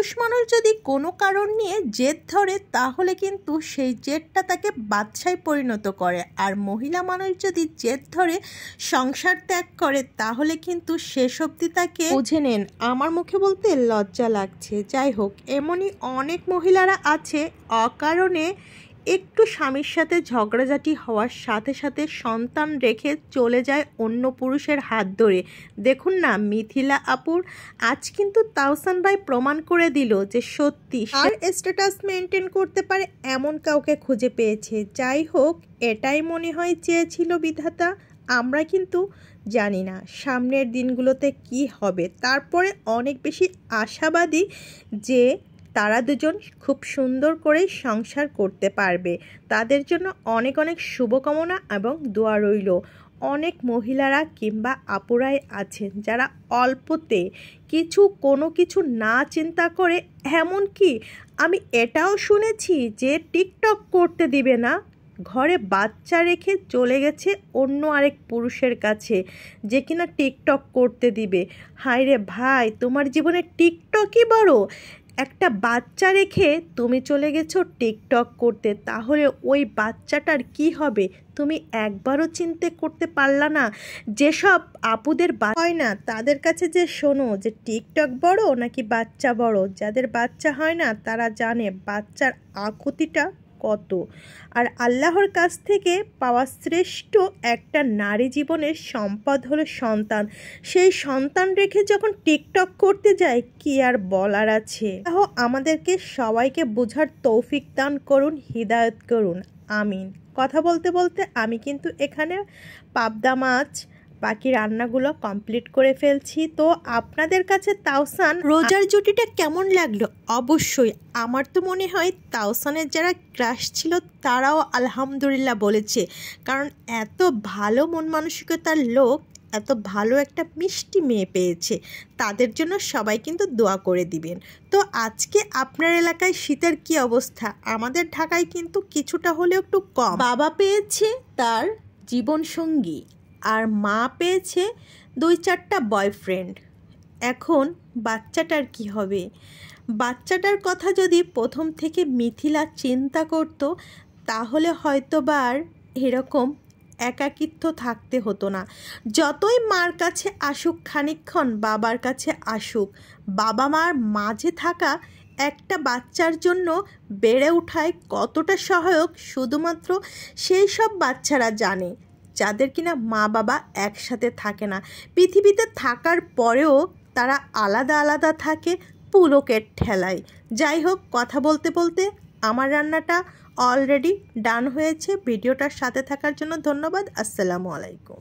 পুরুষ মানুষ যদি কোনো কারণ নিয়ে জেদ ধরে তাহলে কিন্তু সেই জেদটা তাকে বাদশায় পরিণত করে, আর মহিলা মানুষ যদি জেদ ধরে সংসার ত্যাগ করে তাহলে কিন্তু শেষ অবধি তাকে বুঝে নেন। আমার মুখে বলতে লজ্জা লাগছে। যাই হোক, এমনই অনেক মহিলারা আছে অকারণে একটু স্বামীর সাথে ঝগড়াঝাটি হওয়ার সাথে সাথে সন্তান রেখে চলে যায় অন্য পুরুষের হাত ধরে। দেখুন না, মিথিলা আপুর আজ কিন্তু তাওসান ভাই প্রমাণ করে দিল যে সত্যি আর স্ট্যাটাস মেনটেন করতে পারে এমন কাউকে খুঁজে পেয়েছে। যাই হোক, এটাই মনে হয় চেয়েছিল বিধাতা। আমরা কিন্তু জানি না সামনের দিনগুলোতে কি হবে। তারপরে অনেক বেশি আশাবাদী যে তারা দুজন খুব সুন্দর করে সংসার করতে পারবে। তাদের জন্য অনেক অনেক শুভকামনা এবং দোয়া রইল। অনেক মহিলারা কিংবা আপুরাই আছেন যারা অল্পতে কোনো কিছু না চিন্তা করে, এমনকি আমি এটাও শুনেছি যে টিকটক করতে দিবে না, ঘরে বাচ্চা রেখে চলে গেছে অন্য আরেক পুরুষের কাছে যে কিনা টিকটক করতে দিবে। হায় রে ভাই, তোমার জীবনে টিকটকই বড়। একটা বাচ্চা রেখে তুমি চলে গেছো টিকটক করতে, তাহলে ওই বাচ্চাটার কি হবে তুমি একবারও চিন্তা করতে পারলা না? যেসব আপুদের হয় না তাদের কাছে যে শোনো যে টিকটক বড় নাকি বাচ্চা বড়, যাদের বাচ্চা হয় না তারা জানে বাচ্চার আকুতিটা কত। আর আল্লাহর কাছ থেকে পাওয়া শ্রেষ্ঠ একটা নারী জীবনের সম্পদ হলো সন্তান। সেই সন্তান রেখে যখন টিকটক করতে যায় কি আর বলার আছে। আমাদেরকে সবাইকে বোঝার তৌফিক দান করুন, হিদায়ত করুন, আমিন। কথা বলতে বলতে আমি কিন্তু এখানে পাবদা মাছ বাকি রান্নাগুলো কমপ্লিট করে ফেলছি। তো আপনাদের কাছে তাওসান রোজার জুটিটা কেমন লাগলো অবশ্যই। আমার তো মনে হয় তাওসানের যারা ক্রাশ ছিল তারাও আলহামদুলিল্লাহ বলেছে, কারণ এত ভালো মন মানসিকতার লোক, এত ভালো একটা মিষ্টি মেয়ে পেয়েছে। তাদের জন্য সবাই কিন্তু দোয়া করে দিবেন। তো আজকে আপনার এলাকায় শীতের কি অবস্থা? আমাদের ঢাকায় কিন্তু কিছুটা হলেও একটু কম। বাবা পেয়েছে তার জীবনসঙ্গী আর মা পেয়েছে 2-4টা বয়ফ্রেন্ড। এখন বাচ্চাটার কি হবে? বাচ্চাটার কথা যদি প্রথম থেকে মিথিলা চিন্তা করত তাহলে হয়তোবা আর এরকম একাকিত্ব থাকতে হতো না। যতই মার কাছে আসুক খানিকক্ষণ, বাবার কাছে আসুক, বাবা মার মাঝে থাকা একটা বাচ্চার জন্য বেড়ে ওঠায় কতটা সহায়ক শুধুমাত্র সেই সব বাচ্চারা জানে যাদের কিনা মা বাবা একসাথে থাকে না। পৃথিবীতে থাকার পরেও তারা আলাদা আলাদা থাকে পুলকের ঠেলায়। যাই হোক, কথা বলতে বলতে আমার রান্নাটা অলরেডি ডান হয়েছে। ভিডিওটার সাথে থাকার জন্য ধন্যবাদ। আসসালামু আলাইকুম।